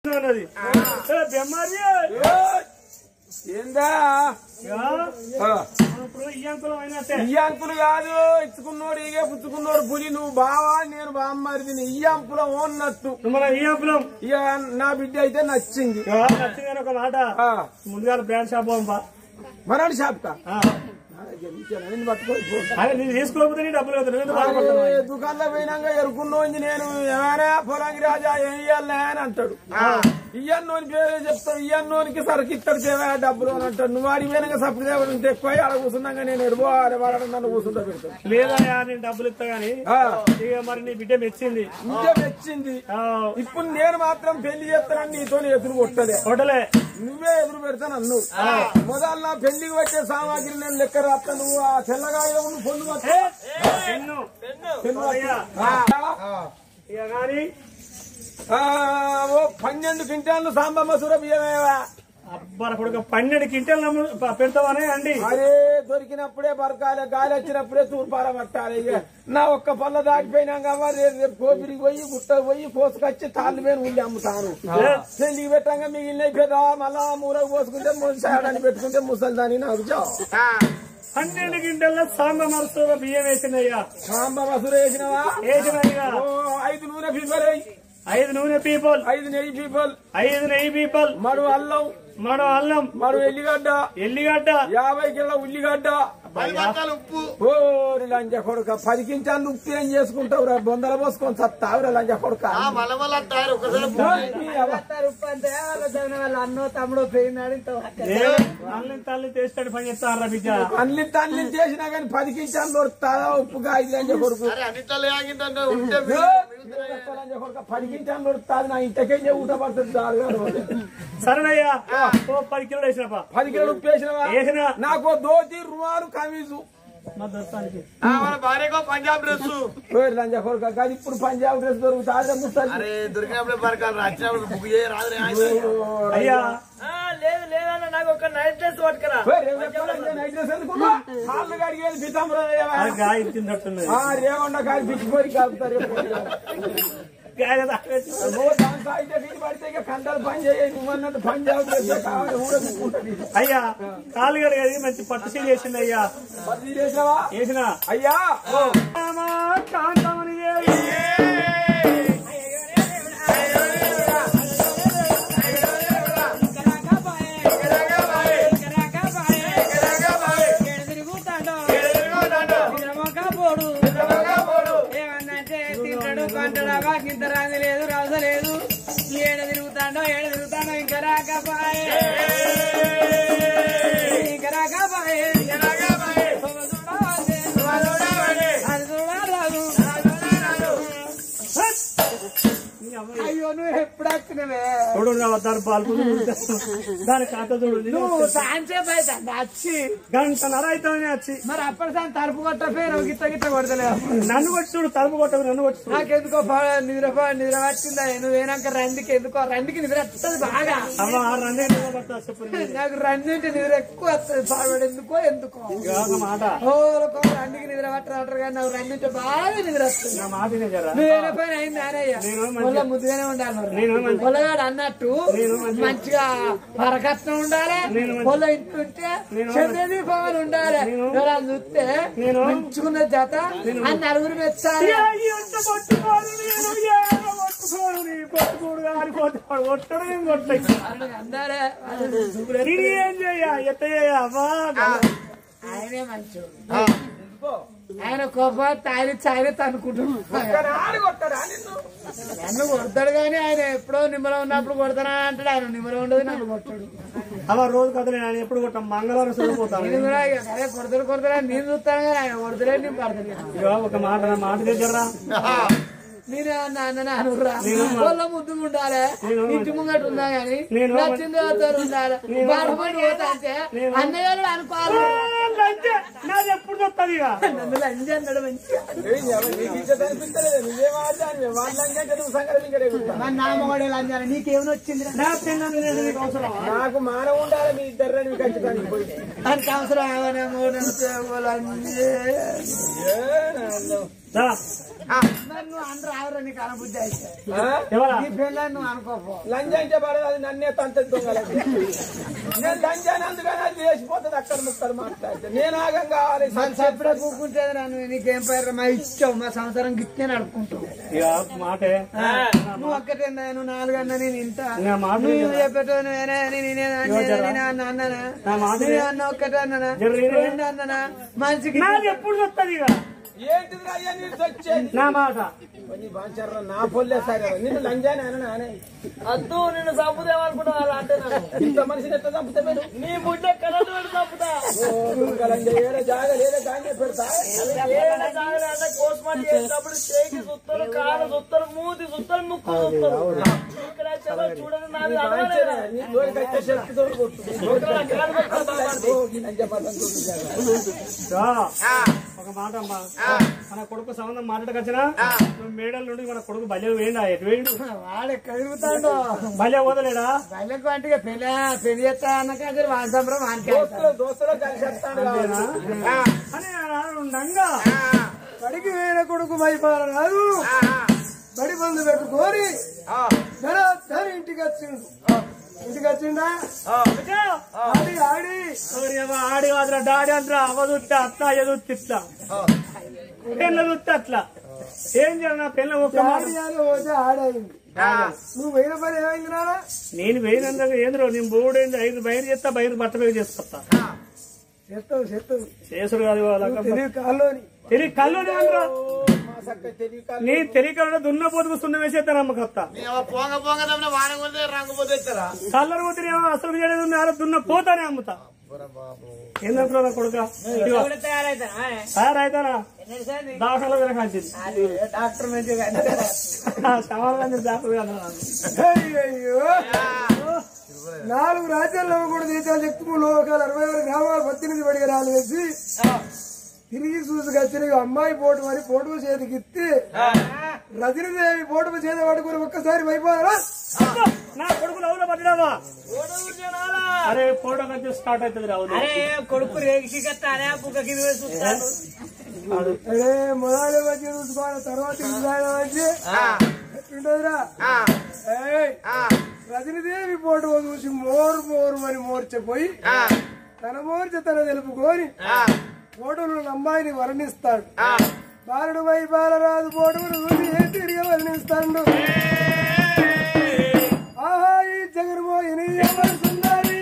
ఏందా ఇయ్యంకులు కాదు ఇచ్చుకున్నోడు ఇగే పుచ్చుకున్నోడు పులి నువ్వు బావా నేను బామ్మరిది ఇయ్యంపులం ఓన్నట్టు ఇయ్యంపులం ఇక నా బిడ్డ అయితే నచ్చింది ఒక మాట ముందుగా బ్రాండ్ షాప్ మరాడి షాప్ కా తీసుకోకపోతే డబ్బులు దుకాణంలో పోయినాక ఎరుకున్నోంది నేను ఏమైనా పొలాంగి రాజా ఏం ఇయ్యాలనే అని అంటాడు ఇయ్యన్నోని పేరు చెప్తాడు ఇయ్యన్నోనికి సరికి ఇస్తాడు డబ్బులు అని అంటాడు నువ్వు ఆడి పోయినాక సప్పుడు దేవుడు ఎక్కువ ఆడ కూర్చున్నాక నేను ఎరుబో ఆడవాడడం నన్ను కూర్చుంటా పెడతాను లేదా నేను డబ్బులు ఇస్తా గానీ మరి నీ బిడ్డ మెచ్చింది ఇప్పుడు నేను మాత్రం పెళ్లి చేస్తానని నీతో ఎదురు కొట్టలే నువ్వే ఎదురు పెడతాను అన్ను మొదలు నా పెళ్లికి వచ్చే సామాగ్రి నేను లెక్క రాస్తా నువ్వు ఆ తెల్లగాయ పొందు ఓ 12 క్వింటాళ్ళు సాంబ మసూర బియ్యమేవా అబ్బాయి 12 క్వింటాలు పెడతావనే అండి అరే దొరికినప్పుడే బరకాలి గాలి వచ్చినప్పుడే తూర్పార పట్టాలి నా ఒక్క పళ్ళ దాటిపోయినాక రేపు కోపిరికి పోయి గుట్టకు పోయి కోసుకొచ్చి తాళ్ళు మీద ఉండి అమ్ముతాను పెళ్లికి పెట్టాక మిగిలిన పెద్ద మళ్ళా మూలకు పోసుకుంటే ముసాడని పెట్టుకుంటే ముసలిదాని నాకు 12 క్వింటాల్లో సాంబ మసూర బియ్యం వేసినయ్యా సాంబ మసూర వేసినవా 5 నూనె పీపల్ 5 నూనె పీపల్ 5 నెయ్యి పీపల్ 5 నెయ్యి పీపల్ మడు అల్లం మడు ఎల్లిగడ్డ 50 కిలో ఉల్లిగడ్డ ఉప్పు ఓరి లంజ కొడుక 10 క్వింటాలు ఉప్పు ఏం చేసుకుంటావురా బొందల పోసుకొని సత్తావురా లంజ కొడుక అన్నో తమ్ముడు పోయినాడు తల్లి చేస్తాడు పని చేస్తారా బిడ్డ అన్ని తల్లి చేసినా కానీ 10 క్వింటాలు దొరుకుతారా ఉప్పుగా 5 లంజ కొడుకు 10 క్వింటాలు దొరుకుతుంది నా ఇంటికేం ఊట పడుతుంది సరేనయ్యా 10 కిలోలు వేసినప్ప 10 కిలోలు ఉప్పు వేసినవా నాకు ధోతి రుమాలు కమీజు భార్యకో పంజాబ్ డ్రెస్ లంజ కొడుక కాదు ఇప్పుడు పంజాబ్ డ్రెస్ దొరుకుతుంది దొరికినప్పుడు బరకాలు రాచినప్పుడు బుక్ రాదు అయ్యా లేదు లేదన్న నాకు ఒక నైట్ డ్రెస్ పట్టుకురా నైట్ డ్రెస్ కాళ్ళు కడిగేది రేవండ కాదు పిచ్చిపోయి కాపుతారు పడితే కండలు పని చేయాలి నువ్వన్నట్టు పంజాబ్ డ్రెస్ కావాలి అయ్యా కాలు కడిగేది మంచి పట్టు సీల్ వేసింది అయ్యా పట్టు చేసినావా వేసిన అయ్యా కాంతమని ఇంత రాజు లేదు రాజు లేదు ఏడ తిరుగుతాడో ఇంకా రాకపోయే అయ్యో నువ్వు ఎప్పుడు వచ్చినవే దాని ఖాతా చూడు నువ్వు సాయంసేపు అయితే వచ్చి గంటన్నర అవుతామని వచ్చి మరి అప్పటి సాయం తలుపు కొట్ట పేరు గిట్ట గిట్ట కొడతలేవు నన్ను కొట్టి చూడు తలుపు కొట్టకు నన్ను కొట్టి నాకెందుకో నిద్ర వచ్చిందా నువ్వేనాక రందికి నిద్ర వస్తుంది బాగా నాకు రందింటి నిద్ర ఎక్కువ వస్తుంది పాడు ఎందుకో మాట రందికి నిద్ర పట్టరు కానీ నాకు రందింటే బాగా నిద్ర వస్తుంది నువ్వేనా పైన అయింది ఆయనయ్య ముద్దుగానే ఉండాలి పొలగాడు అన్నట్టు మంచిగా పరకట్నం ఉండాలి పొల ఇంటుంటే చెందేది పవన్ ఉండాలి చూస్తే మంచుకున్న జత ఆ నలుగురు మెచ్చాలి ఆయనే మంచి ఆయన కోపం తాయిని తనుకుంటున్నాడు నన్ను కొడతాడు కానీ ఆయన ఎప్పుడో నిమ్మలో ఉన్నప్పుడు కొడతానా అంటాడు ఆయన నిమ్మలో ఉండదు నన్ను కొట్టాడు అలా రోజు కదలే ఆయన ఎప్పుడు కొట్టాం మంగళవారం చదివిపోతాను అదే కొడతాడు నేను చూస్తాను కానీ ఆయన కొడతలే నేను పడతాను ఒక మాట దగ్గర నేనే అనురా వాళ్ళ ముద్దు ఉండాలి ఇంటి ముంగట ఉన్నా గాని నచ్చింది ఉండాలి బాధపడి పోతా అంటే అన్నయ్య అనుకోవాలి నాది ఎప్పుడు చెప్తాది నన్ను లంజి అన్నాడు మంచిగా నా మొగడే లంజాలి నీకేమైనా వచ్చింది నాకు మానవ ఉండాలి మీ ఇద్దరు దానికి అవసరం ఏమైనా నువ్వు అందరూ ఆవిడ నీకు అనబుద్ధి అయితే ఎవరా నీ పిల్లని నువ్వు అనుకోపో లంజ అంటే పడదు అది నన్నే తంత దొంగలకి నేను లంజాని అందుకని అది చేసిపోతుంది అక్కడ ముక్కలు మాట్లాడితే నేను ఆగం కావాలి సపరేట్ కూర్చుంటేది నన్ను నీకేం పేరు మా ఇచ్చావు మా సంవత్సరం గిట్టే నడుపుకుంటావు మాటే నువ్వు ఒక్కటే నువ్వు 4 అన్నా నేను ఇంత మాట నువ్వు చెప్పేటో నేనే అన్న ఒక్కటే అన్నానా 2 అన్నానా మనిషికి ఎప్పుడు వస్తుంది ఇక ఏంటిది అయ్యా నీకు వచ్చేది నా మాట నీ బాంచర్ర నా పొల్లే సరే నిన్ను లంజాని అని నానే అద్దు నిన్ను చంపుదేమనుకుంటా అలా అంటే ఇంత మనిషిని ఎట్లా చంపుతా మీరు నీ బుడ్డ కలదు చంపుతా జాగ లేదా గానే పెడతా కోస్మాటి చేసినప్పుడు చేకి సుత్తరు కాలు సుత్తరు మూతి సుత్తరు ముక్కు సుత్తరు ఇక్కడ చలో చూడండి నాది నీ దోరికైతే శక్తి తోడు కొట్టు ఒక మాట అమ్మా మన కొడుకు సంబంధం మాట్లాడకొచ్చినా నువ్వు మేడల నుండి మన కొడుకు బలే వేయండి ఎటు వేయండు వాడు ఎక్కడ తిరుగుతాడు బలే వదలేడా బయలకు అంటే పెళ్లి చేస్తా అన్నకాదు వాళ్ళ సంబరం దోస్తులో కలిసి వస్తాడు అని ఉండంగా బడికి వేరే కొడుకు వైపాల రాదు బడి బంధు పెట్టుకోని ఇంటికి వచ్చిండు వచ్చిండా ఆడి ఆడి ఆడి మాత్రం డాడీ అంటారా అవదుట్ట అట్లా ఎదుర్తి ఇట్లా పెళ్ళ చూస్తే అట్లా ఏం చేయాలి నా పెళ్ళ ఒక్క పోతే ఆడైంది నువ్వు వేరే పని ఏమైంది నారా నేను వేయినందుకు ఏంద్రో నేను బోర్డైంది 5 బయలు చేస్తా బయలు బట్ట బయలు చేసుకొస్తా చెత్తవు చేసుడు కాదు తెలివి కల్లోనే అనరా నీ తెలియకల్లో దున్నపోతుకు సున్న వేసేస్తాను అమ్మకొత్తా కల్లరు పోతే అసలు చేయలేదు దున్న పోతానే అమ్ముతా ఏందంటున్నా కొడుక తయారైతానా దాఖలు కలిసింది డాక్టర్ సవాల్ డాక్టర్ అయ్యో 4 రాజ్యాల్లో కూడా దేశాలు ఎక్కువ లోకాలు 60 గ్రామాలు 18 పడిగా రాలేసి తిరిగి చూసుకొచ్చిన అమ్మాయి పోటు అని పోటు చేతికి ఇస్తే రజనీదేవి పోటు చేతి పట్టుకుని ఒక్కసారి అయిపోయారా నా కొడుకు లవ్లో పడ్డావా అరే ఫోటో కొంచెం స్టార్ట్ అవుతుంది రావు కొడుకు రేగి అరే బుక్కకి అరే మొదలు వచ్చి చూసుకోవాలి తర్వాత వచ్చి ఎట్లుంటదిరా రజనీదేవి పోటు చూసి మోరు అని మోర్చిపోయి తన మోర్చ తన తెలుపుకొని పోటును అమ్మాయిని వర్ణిస్తాడు బాలుడు వై బాలరాజు పోటును చూసి తిరిగి వర్ణిస్తాడు ఆహా ఈ జగన్మోహిని ఎవరు సుందరి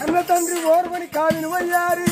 అన్న తండ్రి ఓర్వని కావిని వయ్యారి